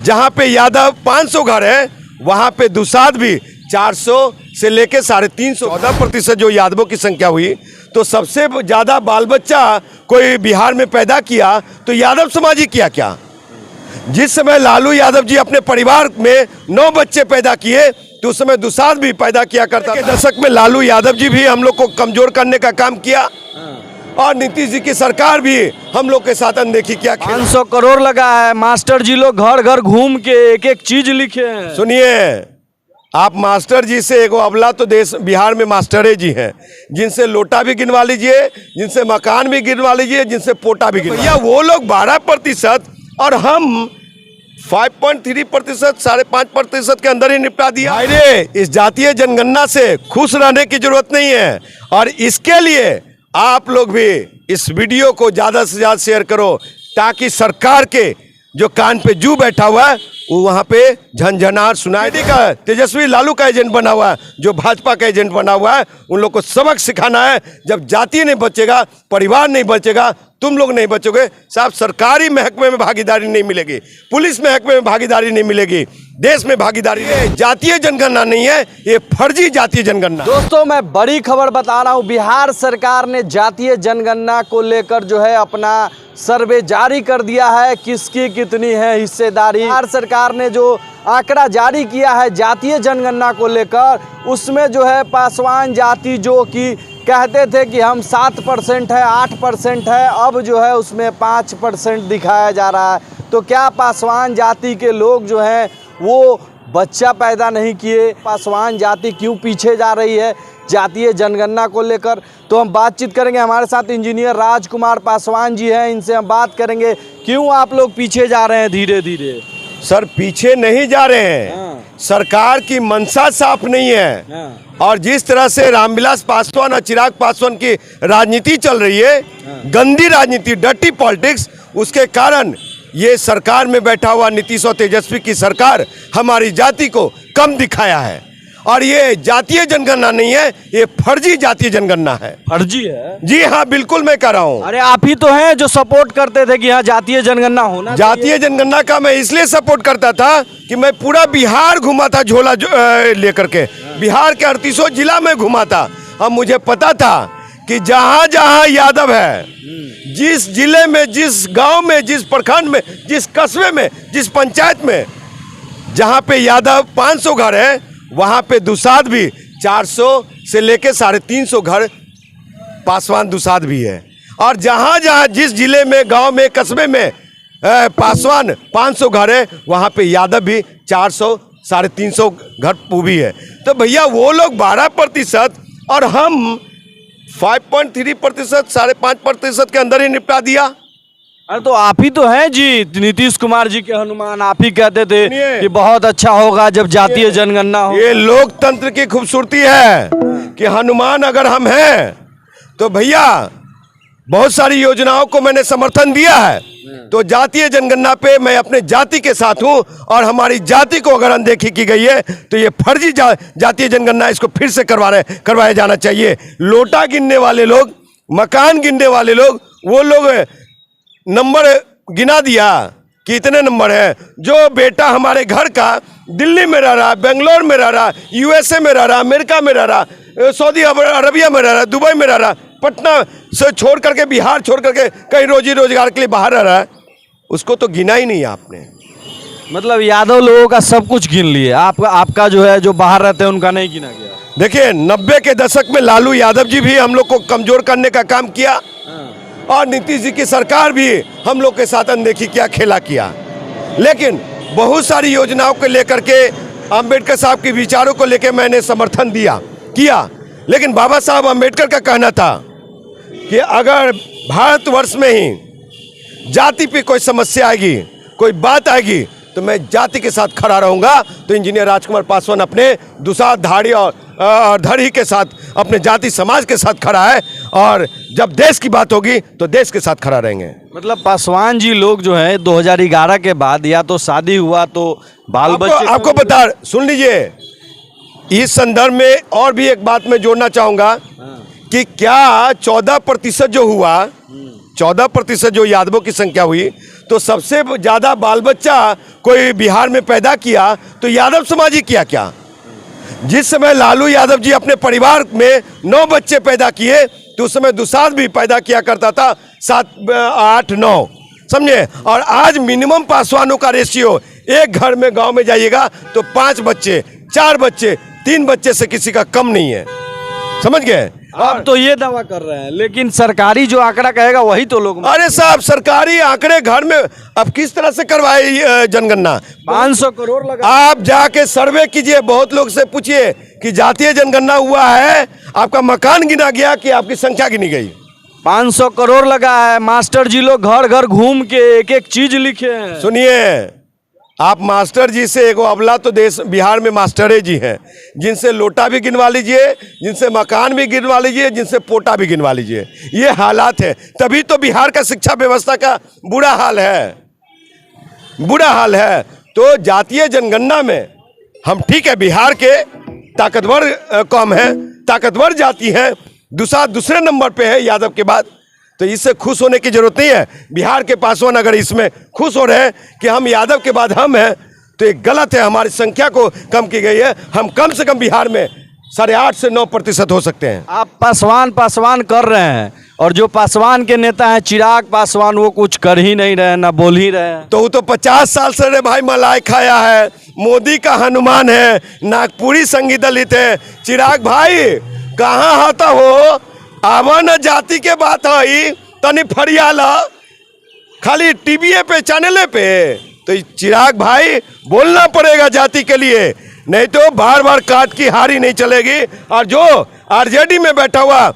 जहां पे यादव 500 घर है वहां पे दुसाध भी 400 से लेके 350। 14% जो यादवों की संख्या हुई, तो सबसे ज्यादा बाल बच्चा कोई बिहार में पैदा किया तो यादव समाज ही किया क्या? जिस समय लालू यादव जी अपने परिवार में 9 बच्चे पैदा किए तो उस समय दुसाध भी पैदा किया करता था। दशक में लालू यादव जी भी हम लोग को कमजोर करने का काम किया और नीतीश जी की सरकार भी हम लोग के साथ अनदेखी किया। 500 करोड़ लगा है, मास्टर जी लोग घर घर घूम के एक एक चीज लिखे हैं। सुनिए, आप मास्टर जी से एगो अबला तो देश बिहार में मास्टरे जी हैं, जिनसे लोटा भी गिनवा लीजिए, जिनसे मकान भी गिनवा लीजिए, जिनसे पोटा भी गिनवा। भैया वो लोग 12% और हम 5.3%, 5.5% के अंदर ही निपटा दिया। अरे इस जातीय जनगणना से खुश रहने की जरूरत नहीं है, और इसके लिए आप लोग भी इस वीडियो को ज़्यादा से ज़्यादा शेयर करो, ताकि सरकार के जो कान पे जू बैठा हुआ है वो वहाँ पे झंझनाहट सुनाई देगा। तेजस्वी लालू का एजेंट बना हुआ है, जो भाजपा का एजेंट बना हुआ है, उन लोग को सबक सिखाना है। जब जाति नहीं बचेगा, परिवार नहीं बचेगा, तुम लोग नहीं बचोगे साहब, सरकारी महकमे में भागीदारी नहीं मिलेगी, पुलिस महकमे में भागीदारी नहीं मिलेगी, देश में भागीदारी नहीं। जातीय जनगणना नहीं है, ये फर्जी जातीय जनगणना। दोस्तों मैं बड़ी खबर बता रहा हूँ, बिहार सरकार ने जातीय जनगणना को लेकर जो है अपना सर्वे जारी कर दिया है, किसकी कितनी है हिस्सेदारी। बिहार सरकार ने जो आंकड़ा जारी किया है जातीय जनगणना को लेकर, उसमें जो है पासवान जाति जो कि कहते थे कि हम 7% है, 8% है, अब जो है उसमें 5% दिखाया जा रहा है। तो क्या पासवान जाति के लोग जो हैं वो बच्चा पैदा नहीं किए? पासवान जाति क्यों पीछे जा रही है जातीय जनगणना को लेकर? तो हम बातचीत करेंगे, हमारे साथ इंजीनियर राजकुमार पासवान जी हैं, इनसे हम बात करेंगे क्यों आप लोग पीछे जा रहे हैं धीरे धीरे। सर पीछे नहीं जा रहे हैं, सरकार की मंशा साफ नहीं है, और जिस तरह से रामविलास पासवान और चिराग पासवान की राजनीति चल रही है, गंदी राजनीति, डर्टी पॉलिटिक्स, उसके कारण ये सरकार में बैठा हुआ नीतीश और तेजस्वी की सरकार हमारी जाति को कम दिखाया है। और ये जातीय जनगणना नहीं है, ये फर्जी जातीय जनगणना है। फर्जी है? जी हाँ, बिल्कुल मैं कह रहा हूँ। अरे आप ही तो हैं जो सपोर्ट करते थे कि यहाँ जातीय जनगणना होना। जातीय जनगणना का मैं इसलिए सपोर्ट करता था कि मैं पूरा बिहार घुमा था, झोला लेकर के बिहार के 38 जिला में घुमा था। अब मुझे पता था कि जहाँ जहाँ यादव है, जिस जिले में, जिस गांव में, जिस प्रखंड में, जिस कस्बे में, जिस पंचायत में जहाँ पे यादव 500 घर है, वहाँ पे दुसाध भी 400 से लेके 350 घर पासवान दुसाध भी है। और जहाँ जहाँ जिस जिले में, गांव में, कस्बे में पासवान 500 घर है, वहाँ पे यादव भी 400, 350 घर भी है। तो भैया वो लोग 12% और हम 5.3%, 5.5% के अंदर ही निपटा दिया। अरे तो आप ही तो हैं जी नीतीश कुमार जी के हनुमान, आप ही कहते थे कि बहुत अच्छा होगा जब जातीय जनगणना हो। ये लोकतंत्र की खूबसूरती है कि हनुमान अगर हम हैं तो भैया बहुत सारी योजनाओं को मैंने समर्थन दिया है। तो जातीय जनगणना पे मैं अपने जाति के साथ हूं, और हमारी जाति को अगर अनदेखी की गई है तो ये फर्जी जातीय जनगणना, इसको फिर से करवाया जाना चाहिए। लोटा गिनने वाले लोग, मकान गिनने वाले लोग, वो लोग नंबर गिना दिया कि इतने नंबर है। जो बेटा हमारे घर का दिल्ली में रह रहा, बेंगलोर में रह रहा, यूएसए में रह रहा, अमेरिका में रह रहा, सऊदी अरबिया में रह रहा, दुबई में रह रहा, पटना से छोड़ करके, बिहार छोड़ करके कहीं रोजी रोजगार के लिए बाहर रह रहा है, उसको तो गिना ही नहीं आपने। मतलब यादव लोगों का सब कुछ गिन लिए, आपका जो है, जो बाहर रहते हैं उनका नहीं गिना गया। देखिए 90 के दशक में लालू यादव जी भी हम लोग को कमजोर करने का काम किया, और नीतीश जी की सरकार भी हम लोग के साथ अनदेखी किया, खेला किया। लेकिन बहुत सारी योजनाओं को लेकर के, अंबेडकर साहब के विचारों को लेकर मैंने समर्थन किया। लेकिन बाबा साहब अंबेडकर का कहना था कि अगर भारतवर्ष में ही जाति पे कोई समस्या आएगी, कोई बात आएगी, तो मैं जाति के साथ खड़ा रहूंगा। तो इंजीनियर राजकुमार पासवान अपने दुसाध, धाड़ी और धड़ी के साथ, अपने जाति समाज के साथ खड़ा है, और जब देश की बात होगी तो देश के साथ खड़ा रहेंगे। मतलब पासवान जी लोग जो है 2011 के बाद या तो शादी हुआ तो बाल बच्चे। आपको बता, सुन लीजिए, इस संदर्भ में और भी एक बात मैं जोड़ना चाहूंगा कि क्या 14% जो हुआ, 14% जो यादवों की संख्या हुई, तो सबसे ज़्यादा बाल बच्चा कोई बिहार में पैदा किया तो यादव समाज ही किया क्या? जिस समय लालू यादव जी अपने परिवार में 9 बच्चे पैदा किए तो उस समय दुसाध भी पैदा किया करता था 7, 8, 9, समझे। और आज मिनिमम पासवानों का रेशियो, एक घर में गांव में जाइएगा तो 5 बच्चे, 4 बच्चे, 3 बच्चे से किसी का कम नहीं है, समझ गए। आप तो ये दावा कर रहे हैं, लेकिन सरकारी जो आंकड़ा कहेगा वही तो लोग। अरे साहब, सरकारी आंकड़े घर में अब किस तरह से करवाए जनगणना? 500 करोड़ लगा। आप जाके सर्वे कीजिए, बहुत लोग से पूछिए कि जातीय जनगणना हुआ है, आपका मकान गिना गया कि आपकी संख्या गिनी गई? 500 करोड़ लगा है। मास्टर जी लोग घर घर घूम के एक एक चीज लिखे हैं। सुनिए, आप मास्टर जी से एगो अबला तो देश बिहार में मास्टरे जी हैं, जिनसे लोटा भी गिनवा लीजिए, जिनसे मकान भी गिनवा लीजिए, जिनसे पोटा भी गिनवा लीजिए। ये हालात है, तभी तो बिहार का शिक्षा व्यवस्था का बुरा हाल है, बुरा हाल है। तो जातीय जनगणना में हम ठीक है, बिहार के ताकतवर कौम है, ताकतवर जाति है, दूसरे नंबर पे है यादव के बाद, तो इससे खुश होने की जरूरत नहीं है। बिहार के पासवान अगर इसमें खुश हो रहे हैं कि हम यादव के बाद हम हैं, तो ये गलत है। हमारी संख्या को कम की गई है, हम कम से कम बिहार में 8.5 से 9% हो सकते हैं। आप पासवान कर रहे हैं, और जो पासवान के नेता हैं चिराग पासवान, वो कुछ कर ही नहीं रहे, ना बोल ही रहे हैं। तो वो तो 50 साल से रे भाई मलाई खाया है, मोदी का हनुमान है, नागपुरी संगी दलित है। चिराग भाई कहाँ होता हो? आवा न जाति के बात है तनी फरियाला, खाली टीवीए पे, चैनले पे। तो चिराग भाई बोलना पड़ेगा जाति के लिए, नहीं तो बार बार काट की हारी नहीं चलेगी। और जो आरजेडी में बैठा हुआ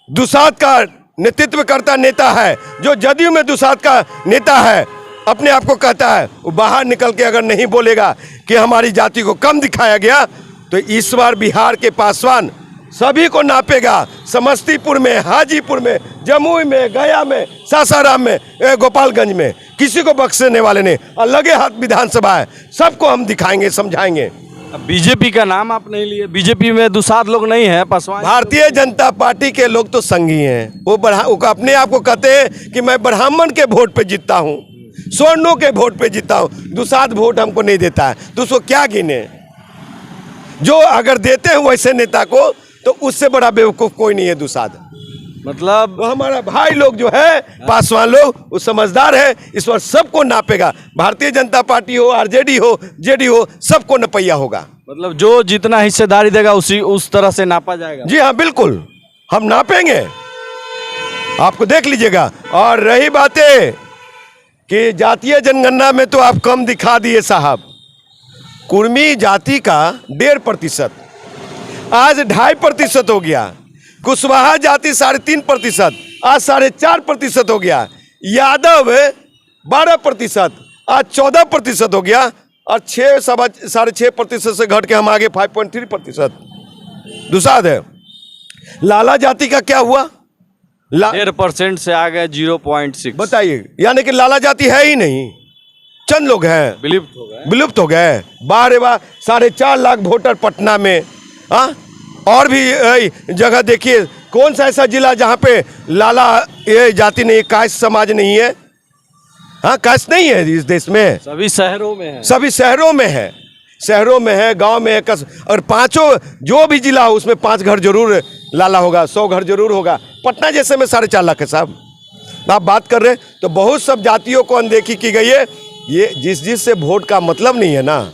दुसाध का नेतृत्व करता नेता है, जो जदयू में दुसाध का नेता है, अपने आप को कहता है, वो बाहर निकल के अगर नहीं बोलेगा कि हमारी जाति को कम दिखाया गया, तो इस बार बिहार के पासवान सभी को नापेगा। समस्तीपुर में, हाजीपुर में, जमुई में, गया में, सासाराम में, गोपालगंज में, किसी को बख्शने वाले नहीं। और लगे हाथ विधानसभा है, सबको हम दिखाएंगे, समझाएंगे। अब बीजेपी का नाम आप नहीं लिए, बीजेपी में दुसाध लोग नहीं है, पासवान। भारतीय जनता पार्टी के लोग तो संगी हैं, वो अपने आप को कहते हैं कि मैं ब्राह्मण के वोट पे जीतता हूँ, स्वर्णों के वोट पे जीतता हूँ, दुसाध वोट हमको नहीं देता है। तो उसको क्या गिने? जो अगर देते हैं वैसे नेता को, तो उससे बड़ा बेवकूफ कोई नहीं है दुसाध। मतलब वो हमारा भाई लोग जो है पासवान लोग, वो समझदार है, इस बार सबको नापेगा। भारतीय जनता पार्टी हो, आरजेडी हो, जेडीयू हो, सबको नपैया होगा। मतलब जो जितना हिस्सेदारी देगा उस तरह से नापा जाएगा। जी हाँ, बिल्कुल हम नापेंगे, आपको देख लीजिएगा। और रही बातें कि जातीय जनगणना में तो आप कम दिखा दिए साहब। कुर्मी जाति का 1.5%, आज 2.5% हो गया। कुशवाहा जाति 3.5%, आज 4.5% हो गया। यादव 12%, आज 14% हो गया। और 6.5% से घट के हम आगे 5.3% दुसाध है। लाला जाति का क्या हुआ? 1.5% से आ गए 0.6। बताइए, यानी कि लाला जाति है ही नहीं, चंद लोग हैं, विलुप्त हो गए। बारे वाह, 4.5 लाख वोटर पटना में। हाँ, और भी जगह देखिए, कौन सा ऐसा जिला जहाँ पे लाला ये जाति नहीं, कास्ट समाज नहीं है? हाँ, कास्ट नहीं है इस देश में, सभी शहरों में है, सभी शहरों में है, शहरों में है, गांव में है। और 5 जो भी जिला हो उसमें 5 घर जरूर लाला होगा, 100 घर जरूर होगा। पटना जैसे में 4.5 लाख है साहब, आप बात कर रहे हैं। तो बहुत सब जातियों को अनदेखी की गई है। ये जिस से वोट का मतलब नहीं है ना,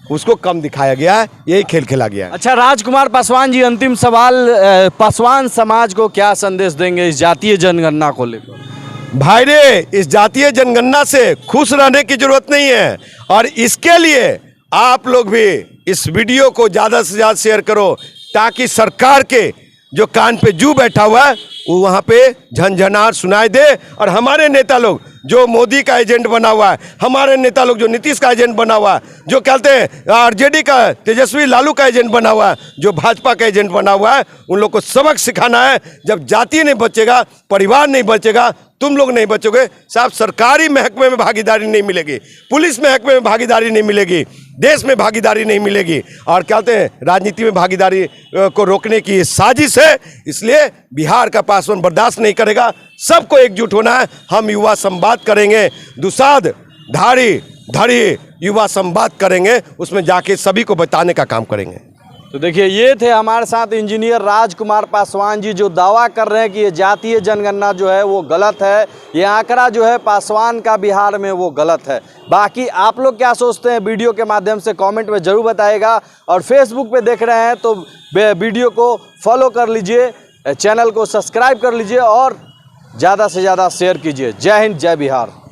उसको कम दिखाया गया है, यही खेल खेला गया है। अच्छा राजकुमार पासवान जी, अंतिम सवाल, पासवान समाज को क्या संदेश देंगे इस जातीय जनगणना को लेकर? भाई रे, इस जातीय जनगणना से खुश रहने की जरूरत नहीं है, और इसके लिए आप लोग भी इस वीडियो को ज़्यादा से ज़्यादा शेयर करो, ताकि सरकार के जो कान पे जू बैठा हुआ है वो वहाँ पे झनझनाहट सुनाई दे। और हमारे नेता लोग जो मोदी का एजेंट बना हुआ है, हमारे नेता लोग जो नीतीश का एजेंट बना हुआ है, जो कहते हैं आरजेडी का तेजस्वी लालू का एजेंट बना हुआ है, जो भाजपा का एजेंट बना हुआ है, उन लोग को सबक सिखाना है। जब जाति नहीं बचेगा, परिवार नहीं बचेगा, तुम लोग नहीं बचोगे साहब। सरकारी महकमे में भागीदारी नहीं मिलेगी, पुलिस महकमे में भागीदारी नहीं मिलेगी, देश में भागीदारी नहीं मिलेगी। और क्या कहते हैं, राजनीति में भागीदारी को रोकने की ये साजिश है। इसलिए बिहार का पासवान बर्दाश्त नहीं करेगा। सबको एकजुट होना है। हम युवा संवाद करेंगे, दुसाध धारी धड़ी युवा संवाद करेंगे, उसमें जाके सभी को बताने का काम करेंगे। तो देखिए, ये थे हमारे साथ इंजीनियर राजकुमार पासवान जी, जो दावा कर रहे हैं कि ये जातीय जनगणना जो है वो गलत है, ये आंकड़ा जो है पासवान का बिहार में वो गलत है। बाकी आप लोग क्या सोचते हैं, वीडियो के माध्यम से कमेंट में ज़रूर बताइएगा। और फेसबुक पे देख रहे हैं तो वीडियो को फॉलो कर लीजिए, चैनल को सब्सक्राइब कर लीजिए और ज़्यादा से ज़्यादा शेयर कीजिए। जय हिंद, जय बिहार।